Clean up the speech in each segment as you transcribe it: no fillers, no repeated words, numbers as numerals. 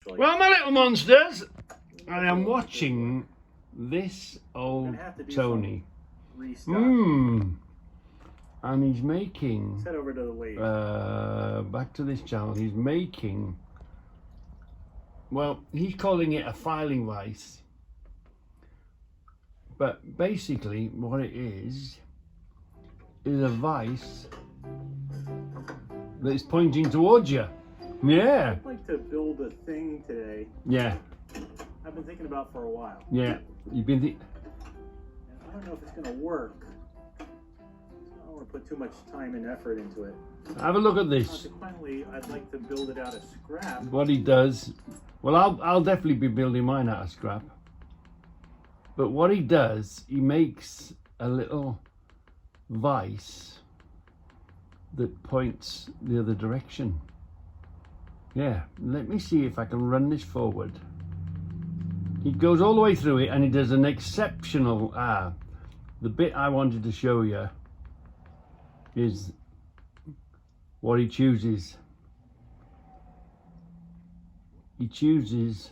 Well, my little monsters, I am watching this old Tony. And he's making. Head over to the wave. Back to this channel. He's making. Well, he's calling it a filing vise. But basically, what it is a vise that is pointing towards you. Yeah. I'd like to build a thing today. Yeah. I've been thinking about for a while. Yeah. You've been. I don't know if it's going to work. I don't want to put too much time and effort into it. Have a look at this. Consequently, I'd like to build it out of scrap. What he does. Well, I'll definitely be building mine out of scrap. But what he does, he makes a little vise that points the other direction. Yeah, let me see if I can run this forward. He goes all the way through it and he does an exceptional, the bit I wanted to show you is what he chooses. He chooses,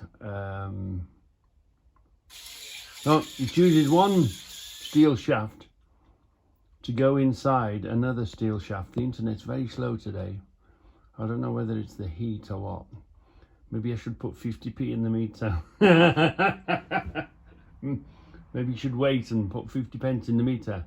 he chooses one steel shaft to go inside another steel shaft. The internet's very slow today. I don't know whether it's the heat or what. Maybe I should put 50p in the meter. Maybe you should wait and put 50 pence in the meter.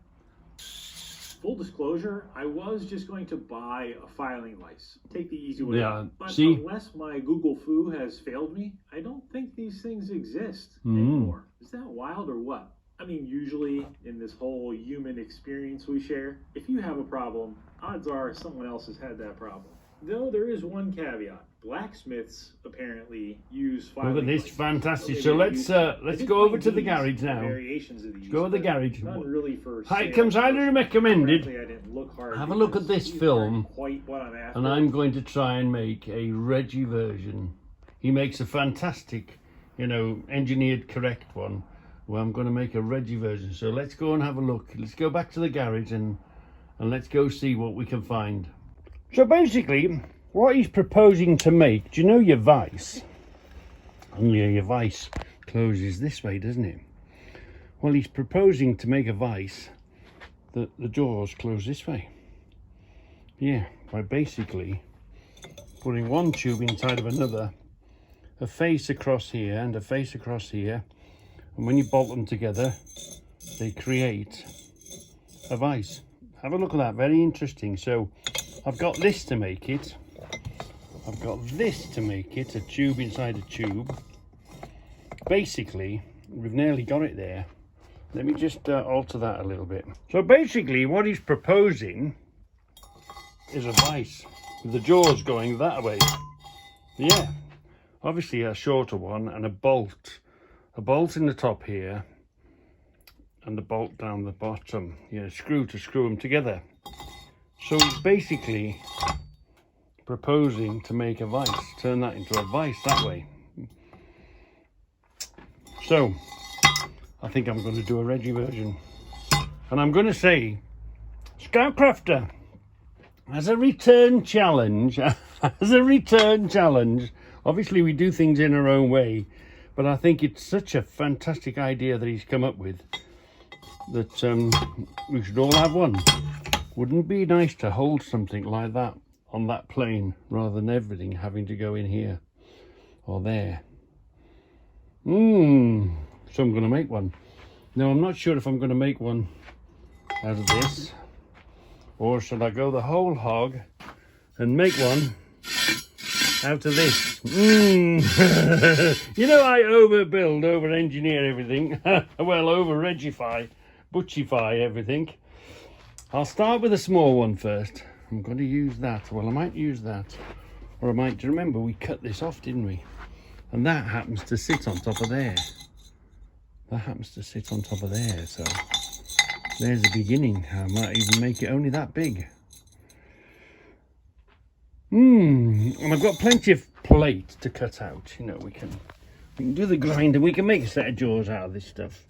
Full disclosure, I was just going to buy a filing vise. Take the easy way out. But see? Unless my Google foo has failed me, I don't think these things exist anymore. Is that wild or what? I mean, usually in this whole human experience we share, if you have a problem, odds are someone else has had that problem. Though there is one caveat. Blacksmiths apparently use filing. Look at this, fantastic. So let's go over to the garage now. Variations of these, go to the garage. None really for It comes highly recommended. Frankly, I didn't look hard. Have a look at this film, quite what I'm after. and I'm going to try and make a Reggie version. He makes a fantastic, engineered correct one. Well, I'm going to make a Reggie version. So let's go and have a look. Let's go back to the garage and let's go see what we can find. So basically, what he's proposing to make, do you know your vise? Your vise closes this way, doesn't it? Well, he's proposing to make a vise that the jaws close this way. Yeah, by basically putting one tube inside of another, a face across here and a face across here, and when you bolt them together, they create a vise. Have a look at that, very interesting. So I've got this to make it. I've got this to make it, a tube inside a tube. Basically, we've nearly got it there. Let me just alter that a little bit. So basically, what he's proposing is a vise with the jaws going that way. Yeah, obviously a shorter one and a bolt. A bolt in the top here and a bolt down the bottom. Yeah, screw to screw them together. So he's basically proposing to make a vise, turn that into a vise that way. So I think I'm going to do a Reggie version, and I'm going to say, Scoutcrafter, as a return challenge, obviously we do things in our own way, but I think it's such a fantastic idea that he's come up with that we should all have one. Wouldn't it be nice to hold something like that on that plane rather than everything having to go in here or there? So I'm going to make one. Now, I'm not sure if I'm going to make one out of this, or should I go the whole hog and make one out of this? I overbuild, over-engineer everything. Well, over-regify, butchify everything. I'll start with a small one first. I'm going to use that. Well, I might use that. Or I might, remember we cut this off, didn't we? And that happens to sit on top of there. That happens to sit on top of there. So there's the beginning. I might even make it only that big. And I've got plenty of plate to cut out. We can do the grind and we can make a set of jaws out of this stuff.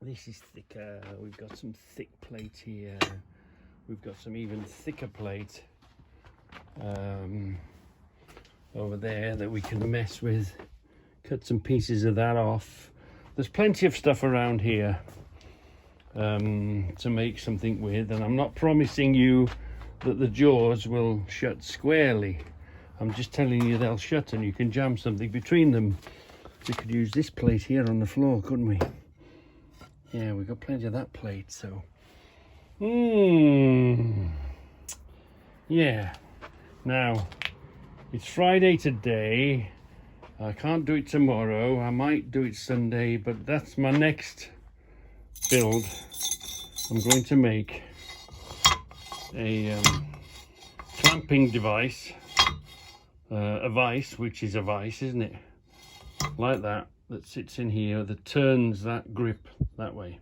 This is thicker. We've got some thick plate here. We've got some even thicker plate. over there that we can mess with. Cut some pieces of that off. There's plenty of stuff around here to make something with, and I'm not promising you that the jaws will shut squarely. I'm just telling you they'll shut and you can jam something between them. We could use this plate here on the floor, couldn't we? Yeah, we've got plenty of that plate, so. Yeah. Now, it's Friday today. I can't do it tomorrow. I might do it Sunday, but that's my next build. I'm going to make a clamping device, a vise, which is a vise, isn't it? Like that sits in here, that turns that grip that way.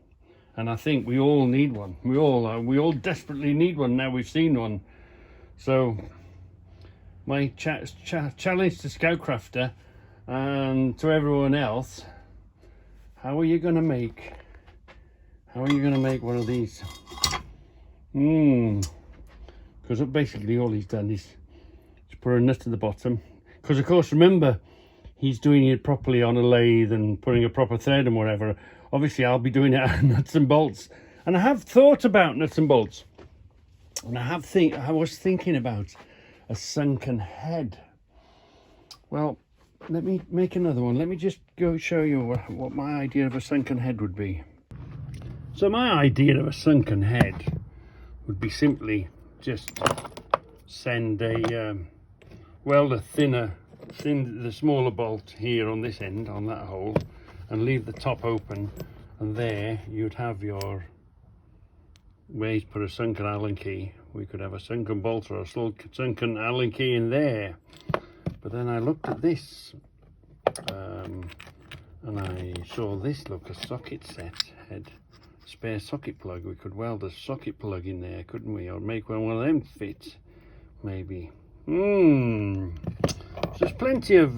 And I think we all need one. We all desperately need one now we've seen one. So my challenge to Scoutcrafter and to everyone else, how are you going to make one of these? Because basically all he's done is to put a nut at the bottom. Because of course, remember, he's doing it properly on a lathe and putting a proper thread and whatever. Obviously, I'll be doing it out of nuts and bolts. And I have thought about nuts and bolts. And I was thinking about a sunken head. Well, let me make another one. Let me just go show you what my idea of a sunken head would be. So my idea of a sunken head would be simply just send weld the smaller bolt here on this end, on that hole, and leave the top open, and there you'd have your ways put a sunken Allen key. We could have a sunken bolt or a sunken Allen key in there. But then I looked at this and I saw this, look, a socket set head, spare socket plug. We could weld a socket plug in there, couldn't we? Or make one of them fit, maybe. So there's plenty of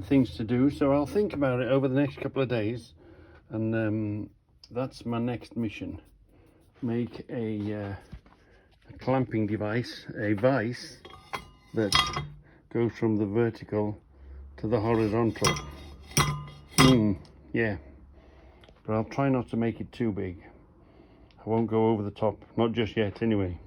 things to do, so I'll think about it over the next couple of days, and that's my next mission. Make a clamping device, a vise that goes from the vertical to the horizontal. Yeah, but I'll try not to make it too big. I won't go over the top, not just yet anyway.